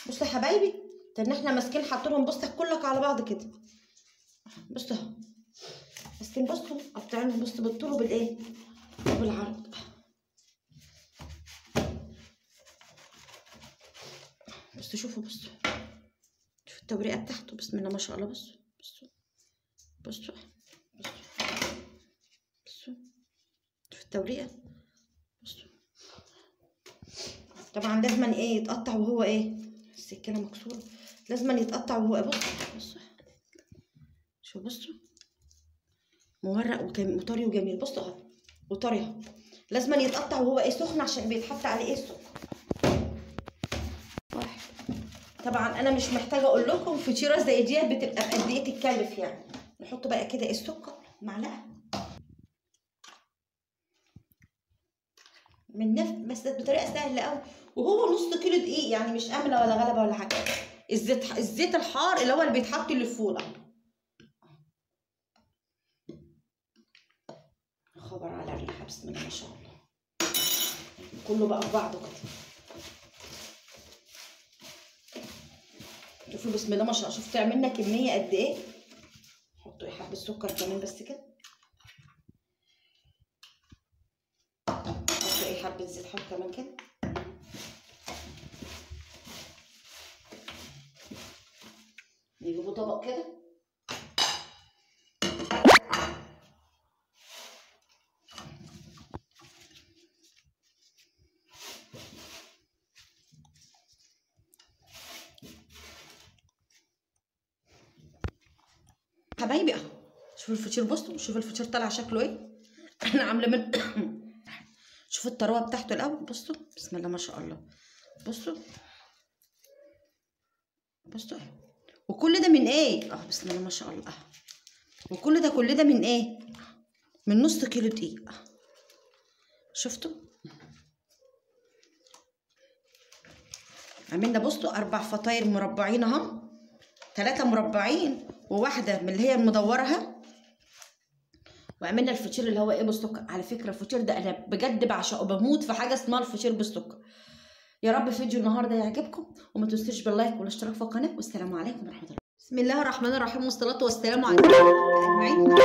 بصوا يا حبايبي، ان احنا ماسكين حاطينهم بصوا كلك على بعض كده. بصوا اهو ماسكين، بصوا قطعينهم بصوا بالطول وبالايه وبالعرض. بصوا شوفوا، بصوا شوفوا التوريقه بتاعته، بسم الله ما شاء الله. بصوا بصوا بصوا بصوا بصوا شوفوا التوريقه. بصوا طبعا لازم ايه يتقطع وهو ايه، السكينه مكسوره، لازم يتقطع وهو بصوا شوفوا بصوا مورق وطري وجميل. بصوا اهو وطري اهو، لازم يتقطع وهو ايه سخن عشان بيتحط عليه ايه السكر. طبعا انا مش محتاجه اقول لكم فطيره زي ديت بتبقى بقد ايه تتكلف يعني. نحط بقى كده السكر معلقه من نفس، بس بطريقه سهله قوي، وهو نص كيلو دقيق يعني مش امنه ولا غلبه ولا حاجه. الزيت الحار اللي هو اللي بيتحط للفول اهو. خبر على الريحه، بسم الله ما شاء الله، كله بقى في بعضه كده. شوفوا بسم الله ما شاء الله، شوفوا عملنا كميه قد ايه. حطوا ايه حبه سكر كمان بس كده، حطوا ايه حبه زيت حار كمان كده. نجيبوا طبق كده، حبايبي اهو. شوفوا الفطير، بصوا شوفوا الفطير طالع شكله ايه. انا عامله من شوفوا الطروه بتاعته الاول، بصوا بسم الله ما شاء الله. بصوا بصوا اهو، وكل ده من ايه بسم الله ما شاء الله اهو. وكل ده من ايه، من نص كيلو دقيق. شفتوا عملنا بصوا 4 فطاير مربعين اهو، 3 مربعين وواحده من اللي هي المدوره اهي. وعملنا الفطير اللي هو ايه بالسكر. على فكره الفطير ده انا بجد بعشقه، بموت في حاجه اسمها الفطير بالسكر. يا رب فيديو النهارده يعجبكم، وما تنسوش باللايك والاشتراك في القناه، والسلام عليكم ورحمه الله. بسم الله الرحمن الرحيم، والصلاه والسلام على اجمعين.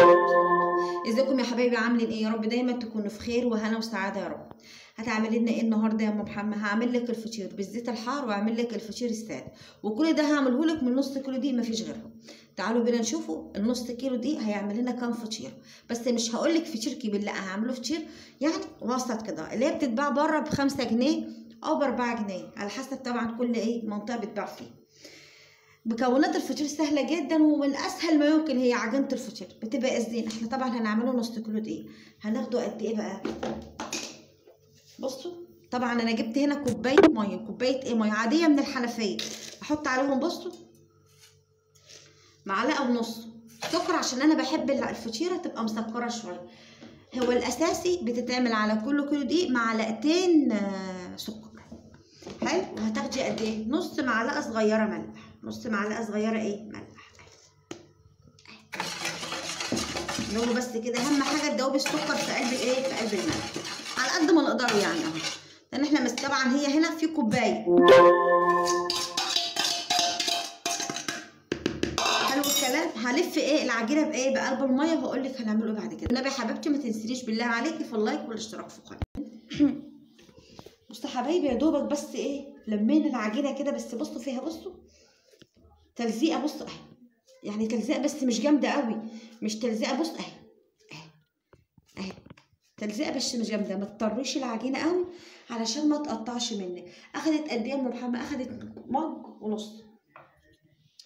ازيكم يا حبايبي، عاملين ايه؟ يا رب دايما تكونوا في خير وهنا وسعاده يا رب. هتعملي لنا ايه النهارده يا ام محمد؟ هعمل لك الفطير بالزيت الحار، واعمل لك الفطير الساده، وكل ده هعمله لك من نص كيلو دقيق مفيش غيره. تعالوا بينا نشوفوا النص كيلو دقيق هيعمل لنا كام فطير. بس مش هقول لك فطير كبير، لا هعمله فطير يعني وسط كده، اللي هي بتتباع بره ب5 جنيه او ب4 جنيه على حسب طبعا كل ايه منطقه بتباع فيه. مكونات الفطير سهله جدا ومن اسهل ما يمكن، هي عجينه الفطير بتبقى زين. احنا طبعا هنعمله نص كيلو دقيق، هناخده قد ايه بقى؟ بصوا طبعا انا جبت هنا كوبايه ميه، كوبايه ايه ميه عاديه من الحنفيه، احط عليهم بصوا معلقه ونص سكر، عشان انا بحب الفطيره تبقى مسكره شويه. هو الاساسي بتتعمل على كل كيلو دقيق معلقتين سكر. حلو. وهتاخدي قد ايه؟ نص معلقه صغيره ملح، نص معلقه صغيره ايه ملح. نقول بس كده، اهم حاجه تدوبي السكر في قلب الايه، في قلب الملح على قد ما نقدر يعني اهو. لان احنا طبعا هي هنا في كوبايه. حلو الكلام. هلف ايه العجينه بايه، بقلب الميه، وهقول لك هنعمله بعد كده. النبي يا حبيبتي ما تنسيش بالله عليكي في اللايك والاشتراك في القناه. بصوا يا حبايبي، يا دوبك بس ايه لمينا العجينه كده، بس بصوا فيها بصوا تلزيقه، بصوا اهي يعني تلزيقه بس مش جامده قوي، مش تلزيقه، بص اهي اهي تلزيقه بس مش جامده. ما تطريش العجينه قوي علشان ما تقطعش منك. اخدت قد ايه يا ام محمد؟ اخدت مج ونص،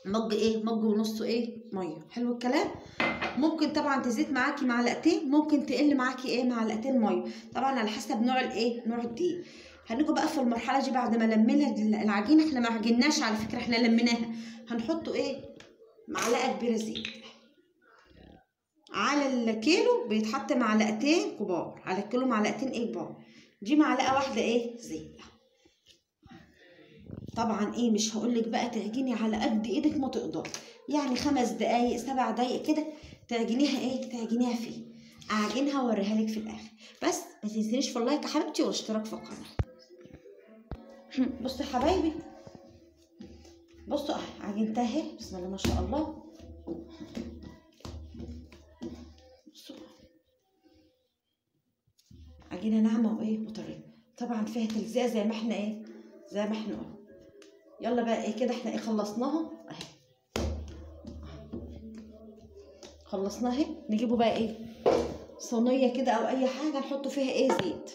مج ايه، مج ونص ايه ميه. حلو الكلام. ممكن طبعا تزيد معاكي معلقتين، ممكن تقل معاكي ايه معلقتين ميه، طبعا على حسب نوع الايه، نوع الدقيق. هنيجوا بقى في المرحله دي بعد ما لمينا العجينه، احنا ما عجناش على فكره، احنا لميناها. هنحطوا ايه معلقه كبيره زيت. على الكيلو بيتحط معلقتين كبار، على الكيلو معلقتين ايه كبار. دي معلقه واحده ايه زيت. طبعا ايه مش هقولك بقى تعجني على قد ايدك ما تقدر، يعني 5 دقايق 7 دقايق كده تعجنيها ايه، تعجنيها فيه. اعجنها واوريها لك في الاخر. بس ما تنسينيش في اللايك يا حبيبتي والاشتراك في القناه. بصوا يا حبايبي بصوا عجينتها اهي، بسم الله ما شاء الله. بصوا عجينه ناعمه وايه وطريه، طبعا فيها تلزيق زي ما احنا ايه، زي ما احنا قلنا. يلا بقى ايه كده، احنا ايه خلصناها اهي، خلصناها اهي. نجيبه بقى ايه صينيه كده او اي حاجه نحط فيها ايه زيت.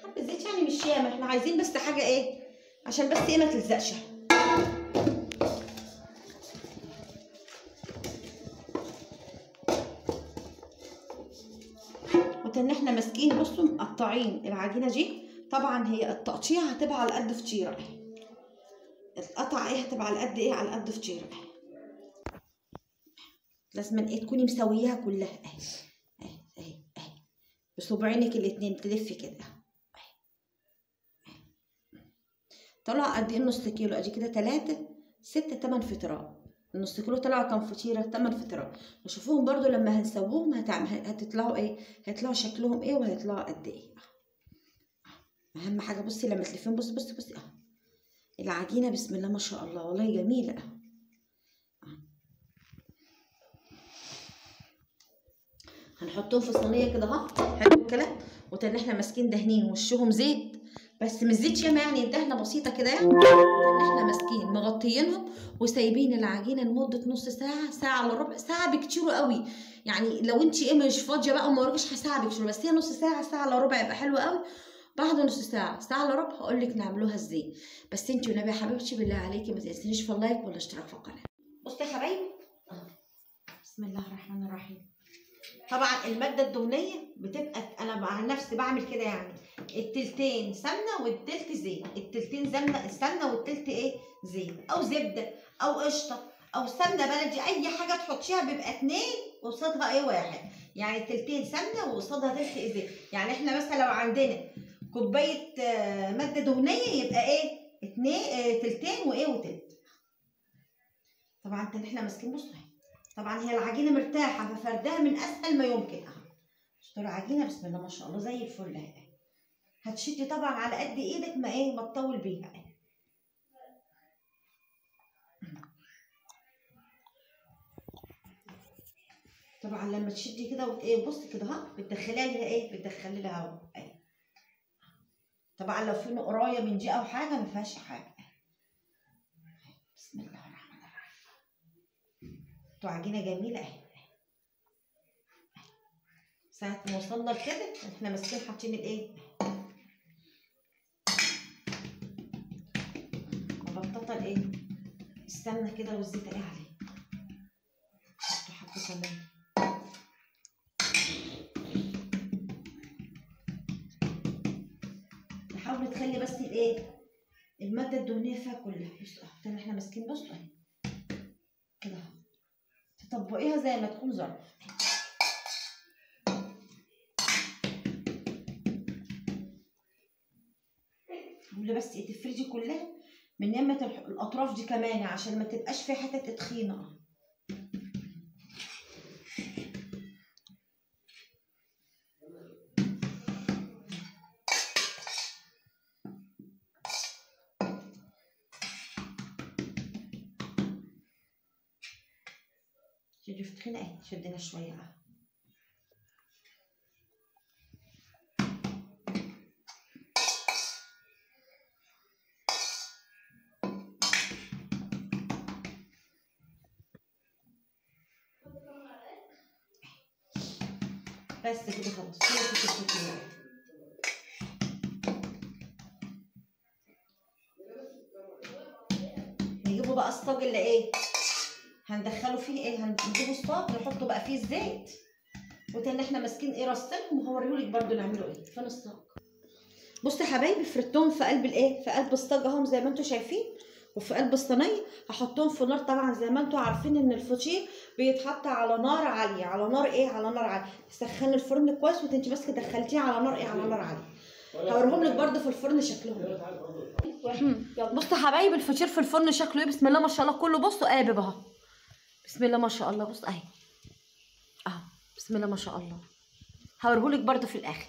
حبه زيت يعني مش ياما، احنا عايزين بس حاجه ايه عشان بس ايه ما تلزقش. ان احنا ماسكين بصوا مقطعين العجينه دي، طبعا هي التقطيع هتبقى على قد فطيره اهي، القطع ايه هتبقى على قد ايه، على قد فطيره اهي. لازم ايه تكوني مسوياها كلها اهي اهي اهي اهي، بصبعينك الاتنين تلفي كده اهي. طلع قد ايه نص كيلو، ادي كده 3 6 8 فطيرات. النص كيلو طلعوا كام فطيره؟ 8 فطيرات. نشوفوهم برضو لما هنسووهم هتطلعوا ايه، هيطلعوا شكلهم ايه وهيطلعوا قد ايه. اهم حاجه بصي لما تلفين، بصي بصي بصي العجينه بسم الله ما شاء الله والله جميله هنحطهم في صينيه كده اهو، حلو الكلام. وتاني احنا ماسكين دهنين وشهم زيت، بس مش زيت ياما يعني، الدهنه بسيطه كده يعني. وتاني احنا ماسكين مغطيينهم وسايبين العجينه لمده نص ساعه، ساعه الا ربع، ساعه بكتير قوي يعني. لو انت ايه مش فاضيه بقى وما وراكيش ساعه بكتير، بس هي نص ساعه، ساعه الا ربع يبقى حلو قوي. بعد نص ساعه، ساعه الا ربع هقول لك نعملوها ازاي. بس انت والنبي يا حبيبتي بالله عليكي ما تنسينيش في اللايك ولا اشتراك في القناه. بصي يا حبايبي بسم الله الرحمن الرحيم. طبعا الماده الدهنيه بتبقى، انا عن نفسي بعمل كده يعني، التلتين سمنه والتلت زيت، التلتين سمنه والتلت ايه زيت، او زبده او قشطه او سمنه بلدي، اي حاجه تحطيها بيبقى 2 وقصادها ايه 1 يعني، التلتين سمنه وقصادها تلت ايه زيت. يعني احنا مثلا لو عندنا كوبايه ماده دهنيه يبقى ايه 2 تلتين وايه وتلت. طبعا احنا ماسكين بصوا، طبعا هي العجينه مرتاحه ففردها من اسهل ما يمكن اهو. اشتري عجينه بسم الله ما شاء الله زي الفل اهي. هتشدي طبعا على قد ايدك ما ايه ما تطول بيها اهي. طبعا لما تشدي كده ايه بصي كده اهو بتدخلي لها ايه، بتدخلي لها هوا اهي. طبعا لو في نقرايه من دي او حاجه ما فيهاش حاجه. بسم الله الرحمن الرحيم. عجينه جميله اهي. ساعة ما وصلنا لكده احنا ماسكين حاطين الايه مبططه الايه السمنه كده والزيت ايه عليه. حطوا حبه كمان. نحاول تخلي بس الايه الماده الدهنيه فيها كلها. بصوا تاني احنا ماسكين بصوا اهي كده اهو، تطبقيها زي ما تكون ظرف. حاولي بس تفردي كلها من يمة الاطراف دي كمان عشان ما تبقاش في حتت تخينه. شدي في تخينه اهي، شدينا شويه اهو. بس كده خلاص نجيبه بقى الصاج اللي ايه هندخله فيه ايه، هنجيبه الصاج نحطه بقى فيه الزيت. وتاني احنا ماسكين ايه رصينهم وهوريهولك برده نعمله ايه. فين الصاج؟ بصوا يا حبايبي فردتهم في قلب الايه، في قلب الصاج اهم زي ما انتم شايفين، وفي قلب الصينيه هحطهم في النار. طبعا زي ما انتم عارفين ان الفطير بيتحط على نار عاليه، على نار ايه، على نار عاليه. تسخني الفرن كويس وانت ماسكه دخلتيه على نار ايه، على نار عاليه. هوريهم لك برده في الفرن شكلهم ايه. بصوا يا حبايبي الفطير في الفرن شكله ايه، بسم الله ما شاء الله كله بصوا قابب اهو. بسم الله ما شاء الله بص اهي اهو، بسم الله ما شاء الله. هوريهولك برده في الاخر.